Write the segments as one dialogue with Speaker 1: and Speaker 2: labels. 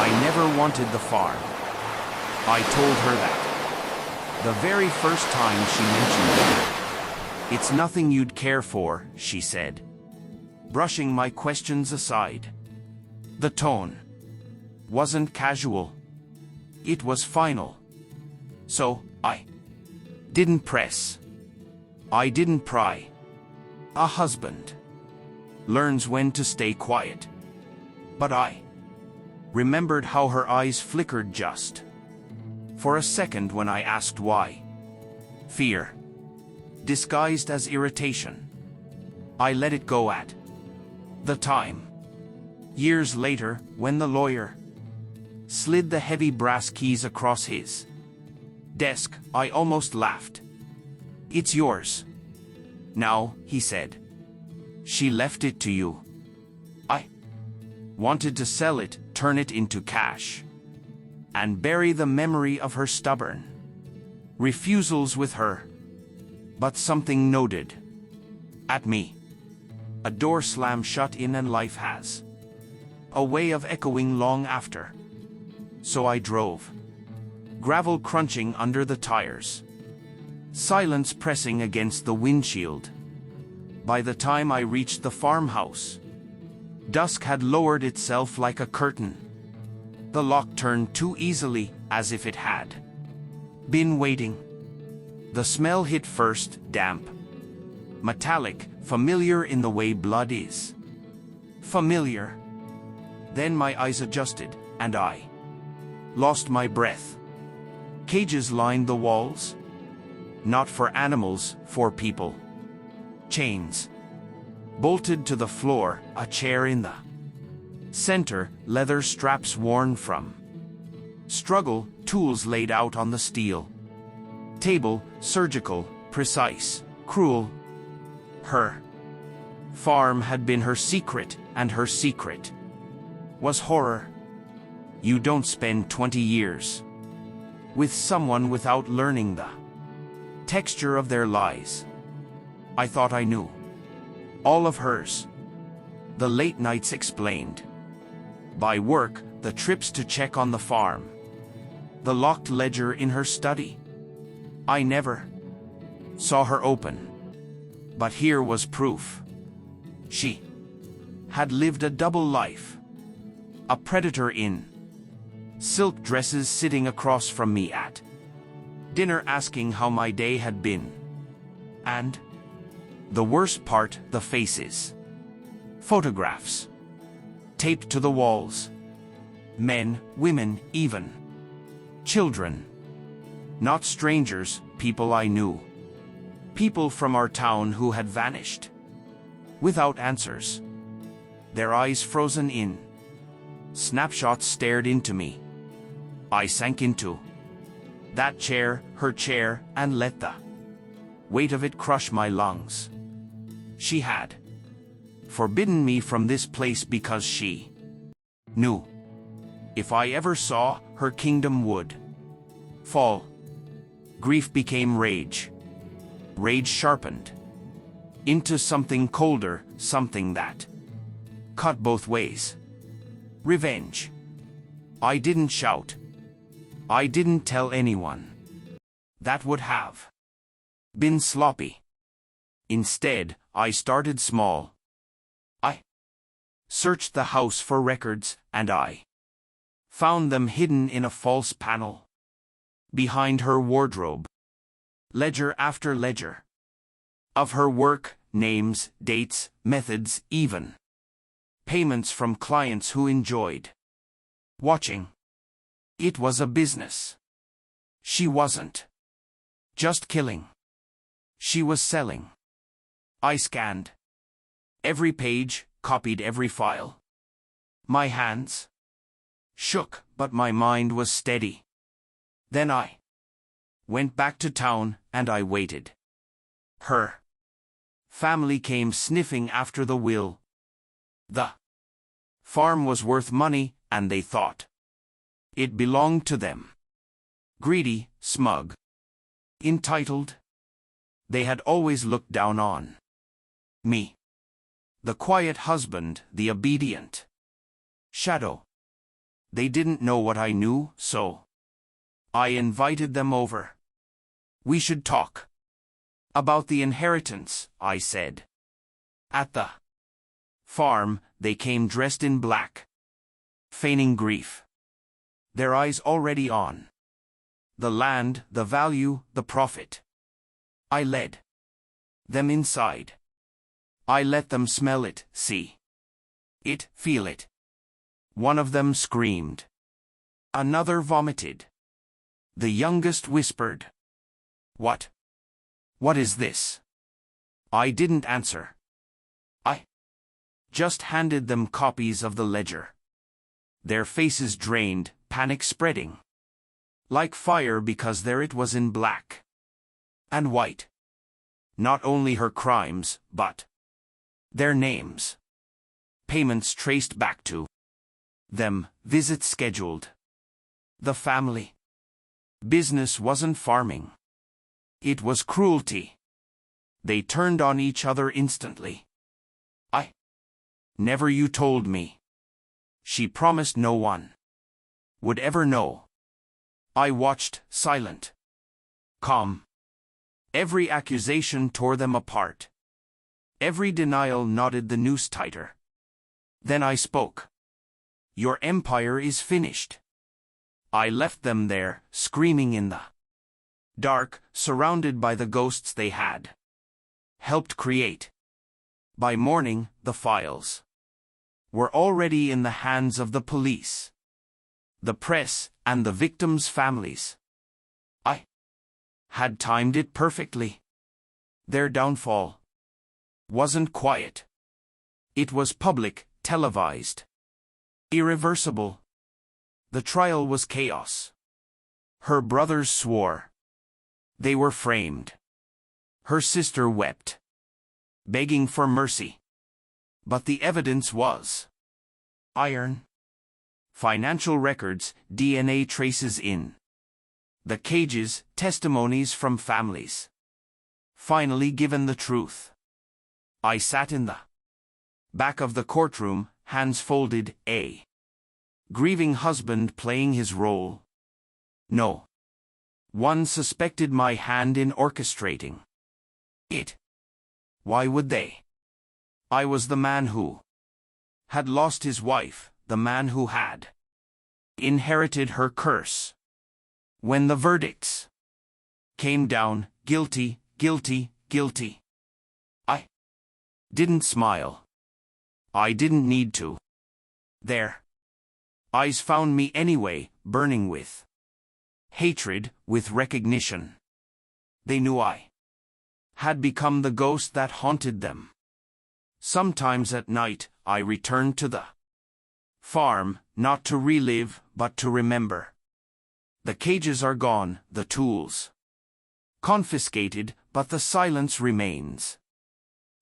Speaker 1: I never wanted the farm. I told her that. The very first time she mentioned it. It's nothing you'd care for, she said, brushing my questions aside. The tone wasn't casual. It was final. So, I didn't press. I didn't pry. A husband learns when to stay quiet. But I remembered how her eyes flickered just for a second when I asked why. Fear, disguised as irritation. I let it go at the time. Years later, when the lawyer slid the heavy brass keys across his desk, I almost laughed. It's yours now, he said. She left it to you. I wanted to sell it, turn it into cash, and bury the memory of her stubborn refusals with her. But something nodded at me. A door slammed shut in, and life has a way of echoing long after. So I drove, gravel crunching under the tires, silence pressing against the windshield. By the time I reached the farmhouse, dusk had lowered itself like a curtain. The lock turned too easily, as if it had been waiting. The smell hit first, damp, metallic, familiar in the way blood is familiar. Then my eyes adjusted, and I lost my breath. Cages lined the walls. Not for animals, for people. Chains bolted to the floor, a chair in the center, leather straps worn from struggle, tools laid out on the steel table, surgical, precise, cruel. Her farm had been her secret, and her secret was horror. You don't spend 20 years with someone without learning the texture of their lies. I thought I knew all of hers. The late nights explained by work, the trips to check on the farm, the locked ledger in her study. I never saw her open. But here was proof. She had lived a double life. A predator in silk dresses, sitting across from me at dinner asking how my day had been. And the worst part, the faces. Photographs taped to the walls. Men, women, even children. Not strangers, people I knew. People from our town who had vanished without answers. Their eyes frozen in snapshots stared into me. I sank into that chair, her chair, and let the weight of it crush my lungs. She had forbidden me from this place because she knew if I ever saw her, kingdom would fall. Grief became rage. Rage sharpened into something colder, something that cut both ways. Revenge. I didn't shout. I didn't tell anyone. That would have been sloppy. Instead, I started small. I searched the house for records, and I found them hidden in a false panel behind her wardrobe. Ledger after ledger of her work, names, dates, methods, even payments from clients who enjoyed watching. It was a business. She wasn't just killing. She was selling. I scanned every page, copied every file. My hands shook, but my mind was steady. Then I went back to town, and I waited. Her family came sniffing after the will. The farm was worth money, and they thought it belonged to them. Greedy, smug, entitled. They had always looked down on me. The quiet husband, the obedient shadow. They didn't know what I knew, so I invited them over. We should talk about the inheritance, I said. At the farm, they came dressed in black, feigning grief, their eyes already on the land, the value, the profit. I led them inside. I let them smell it, see it, feel it. One of them screamed. Another vomited. The youngest whispered, "What? What is this?" I didn't answer. I just handed them copies of the ledger. Their faces drained, panic spreading like fire because there it was in black and white. Not only her crimes, but their names. Payments traced back to them, visits scheduled. The family business wasn't farming. It was cruelty. They turned on each other instantly. I never, you told me. She promised no one would ever know. I watched, silent, calm. Every accusation tore them apart. Every denial knotted the noose tighter. Then I spoke. Your empire is finished. I left them there, screaming in the dark, surrounded by the ghosts they had helped create. By morning, the files were already in the hands of the police, the press, and the victims' families. I had timed it perfectly. Their downfall wasn't quiet. It was public, televised, irreversible. The trial was chaos. Her brothers swore. They were framed. Her sister wept, begging for mercy. But the evidence was iron. Financial records, DNA traces in the cages, testimonies from families. Finally given the truth. I sat in the back of the courtroom, hands folded, a grieving husband playing his role. No one suspected my hand in orchestrating it. Why would they? I was the man who had lost his wife, the man who had inherited her curse. When the verdicts came down, guilty, guilty, guilty, I didn't smile. I didn't need to. Their eyes found me anyway, burning with hatred, with recognition. They knew I had become the ghost that haunted them. Sometimes at night, I returned to the farm, not to relive, but to remember. The cages are gone, the tools confiscated, but the silence remains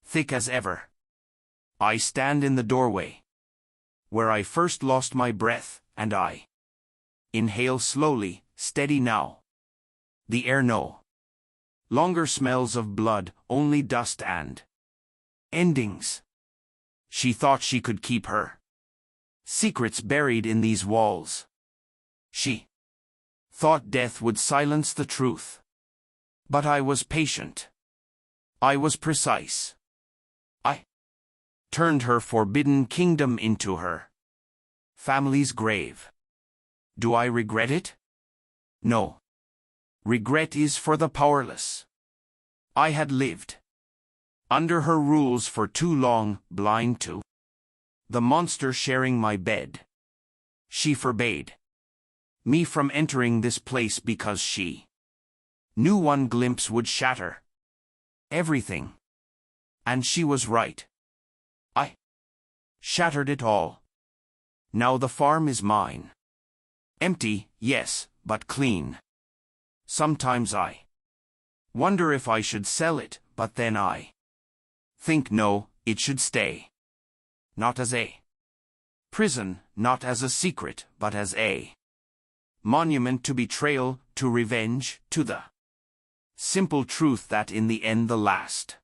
Speaker 1: thick as ever. I stand in the doorway, where I first lost my breath, and I inhale slowly, steady now. The air no longer smells of blood, only dust and endings. She thought she could keep her secrets buried in these walls. She thought death would silence the truth. But I was patient. I was precise. I turned her forbidden kingdom into her family's grave. Do I regret it? No. Regret is for the powerless. I had lived under her rules for too long, blind to the monster sharing my bed. She forbade me from entering this place because she knew one glimpse would shatter everything. And she was right. I shattered it all. Now the farm is mine. Empty, yes, but clean. Sometimes I wonder if I should sell it, but then I think no, it should stay. Not as a prison, not as a secret, but as a monument to betrayal, to revenge, to the simple truth that in the end the last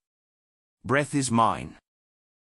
Speaker 1: breath is mine.